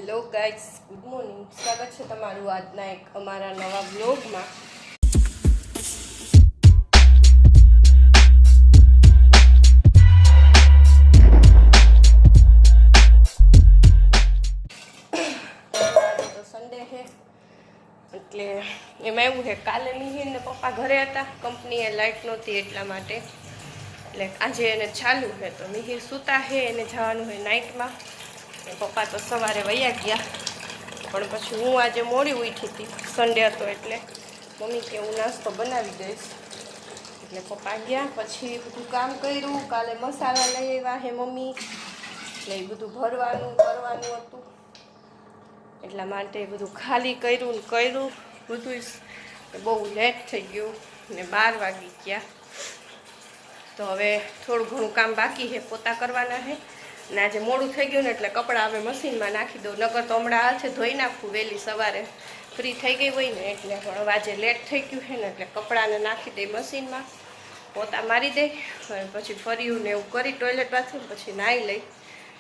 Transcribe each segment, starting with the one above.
Hello guys, good morning. સ્વાગત છે તમારું આજના એક અમારા નવા બ્લોગમાં. તો સન્ડે છે એટલે એમાં એવું છે, કાલે મિહિર ને પપ્પા ઘરે હતા, કંપનીએ લાઇટ નહોતી એટલા માટે. એટલે આજે એને ચાલુ છે તો મિહિર સૂતા છે, એને જવાનું છે નાઇટમાં. પપ્પા તો સવારે વયા ગયા, પણ પછી હું આજે મોડી ઉઠી હતી, સન્ડે હતો એટલે મમ્મી કે હું નાસ્તો બનાવી દઈશ. એટલે પપ્પા ગયા, પછી બધું કામ કર્યું. કાલે મસાલા લઈ આવ્યા છે મમ્મી, એટલે એ બધું કરવાનું હતું. એટલા માટે બધું ખાલી કર્યું બધું. બહુ લેટ થઈ ગયું ને 12 વાગી ગયા. તો હવે થોડું ઘણું કામ બાકી છે, પોતા કરવાના છે. ને આજે મોડું થઈ ગયું ને એટલે કપડાં હવે મશીનમાં નાખી દઉં, નકર તો હમણાં હાથે ધોઈ નાખવું વહેલી સવારે, ફ્રી થઈ ગઈ હોય ને એટલે. પણ હવે આજે લેટ થઈ ગયું છે ને એટલે કપડાને નાખી દઈ મશીનમાં, પોતા મારી દઈ, અને પછી ફર્યું ને એવું કરી ટોયલેટ બાથરૂમ, પછી નાહી લઈ.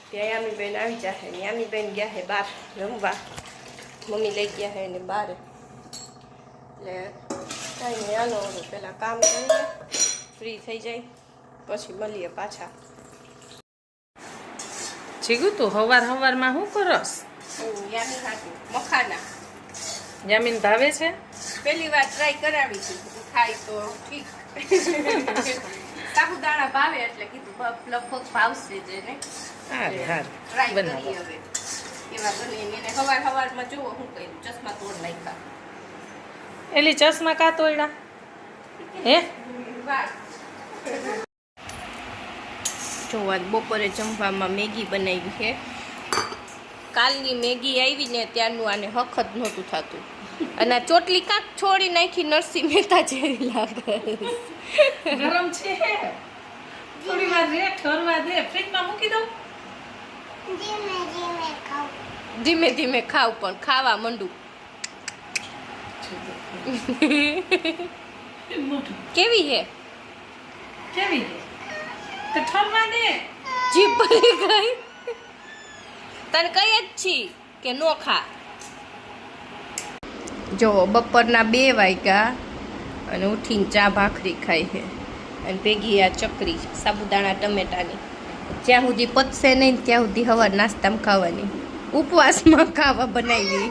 ત્યાં યામીબેન આવી જશે ને યામીબેન ગયા છે બહાર રમવા, મમ્મી લઈ ગયા છે એને બહાર. એટલે કાંઈ નહીં, હાલો હવે પહેલાં કામ કરીને ફ્રી થઈ જાય પછી મળીએ પાછા. જીગુ તું હવારમાં શું કરસ? યામી હાટું મખાના. યામીન ભાવે છે? પહેલી વાર ટ્રાય કરાવી હતી, ખાય તો ઠીક. સાબુદાણા ભાવે એટલે કીધું લગભગ ભાવશે જ એને. ટ્રાય કરી હવે કેવા બને. એને સવારમાં જુઓ શું કર્યું, ચશ્મા તોડ નાખ્યા. એલી ચશ્મા કા તોડ્યા હે? જો બપોરે જમવામાં મેગી બનાવી છે. કાલની મેગી આવી ને ત્યારનું આને હખત નહોતું થતું, અને ચોટલી કાંક છોડી નાખી, નરસિંહ મહેતા જેવી લાગે. ગરમ છે, થોડી વાર રે ઠરવા દે, ફ્રીજમાં મૂકી દઉં. ધીમે ધીમે ખાવ, પણ ખાવા માંડું. કેવી હે? કેવી તો ઠરવા દે. જીભ ભરી ગઈ. તને કઈ જ છી કે નો ખા. જો બપોરના 2 વાગ્યા અને ઉઠીને ચા ભાખરી ખાઈ છે, અને ભેગી આ ચકરી સાબુદાણા ટમેટાની. જ્યાં સુધી પતશે નહીં ત્યાં સુધી હવાર નાસ્તામાં ખાવાની, ઉપવાસમાં ખાવા બનાવી.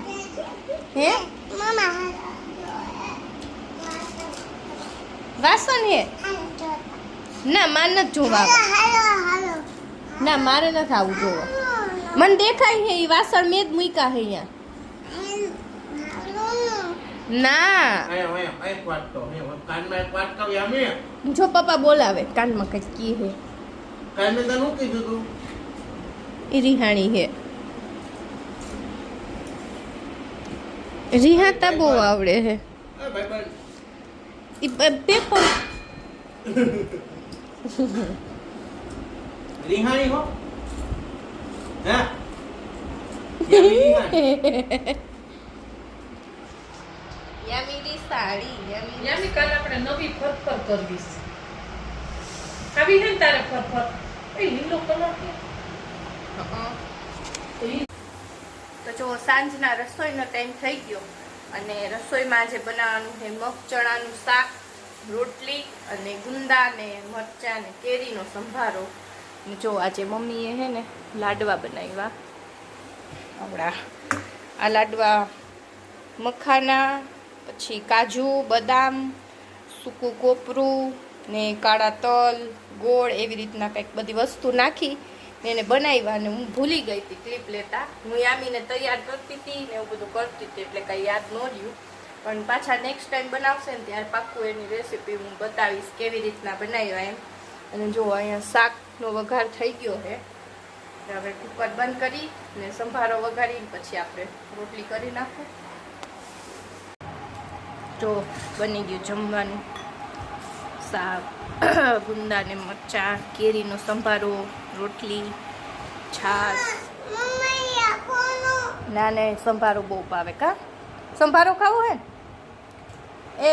હે વાસણ હે? ના મારે નથી જોવા, ના મારે નથી આવું જોવા. મને દેખાય છે એ વાસણ મેં જ મૂક્યા છે અહીંયા. ના જો પપ્પા બોલાવે, કાનમાં કઈ કી હે. એ રિહાણી હે. રિહાતા બહુ આવડે હે. પેપર રિહાણી હો હે યામીની સાડી. યામી કાલ આપણે નવી ફરફર કરવી છે. આવી હે ને તારે ફરફર? એ લીલો કલર કે તો જો સાંજના રસોઈનો ટાઈમ થઈ ગયો, અને રસોઈમાં આજે બનાવવાનું છે મગ ચણાનું શાક, રોટલી અને ગુંદા ને મરચાં ને કેરીનો સંભારો. જો આજે મમ્મીએ હે ને લાડવા બનાવ્યા. આપણા આ લાડવા મખાના, પછી કાજુ, બદામ, સૂકું કોપરું ને કાળા તલ, ગોળ, એવી રીતના કંઈક બધી વસ્તુ નાખી ને એને બનાવ્યા. અને હું ભૂલી ગઈ હતી ક્લિપ લેતા. હું યામીને તૈયાર કરતી હતી ને એવું બધું કરતી હતી, એટલે કંઈ યાદ ન રહ્યું. પણ પાછા નેક્સ્ટ ટાઈમ બનાવશે ને ત્યારે પાક્કું એની રેસીપી હું બતાવીશ કેવી રીતના બનાવ્યા એમ. અને જો અહીંયા શાકનો વઘાર થઈ ગયો છે. હવે કુકર બંધ કરી ને સંભારો વઘારીને પછી આપણે રોટલી કરી નાખું. જો બની ગયું જમવાનું. શાક, ગુંદા ને મરચાં, કેરીનો સંભારો, રોટલી, છાશ. ના ને સંભારો બહુ ભાવે. કા સંભારો ખાવો હે? એ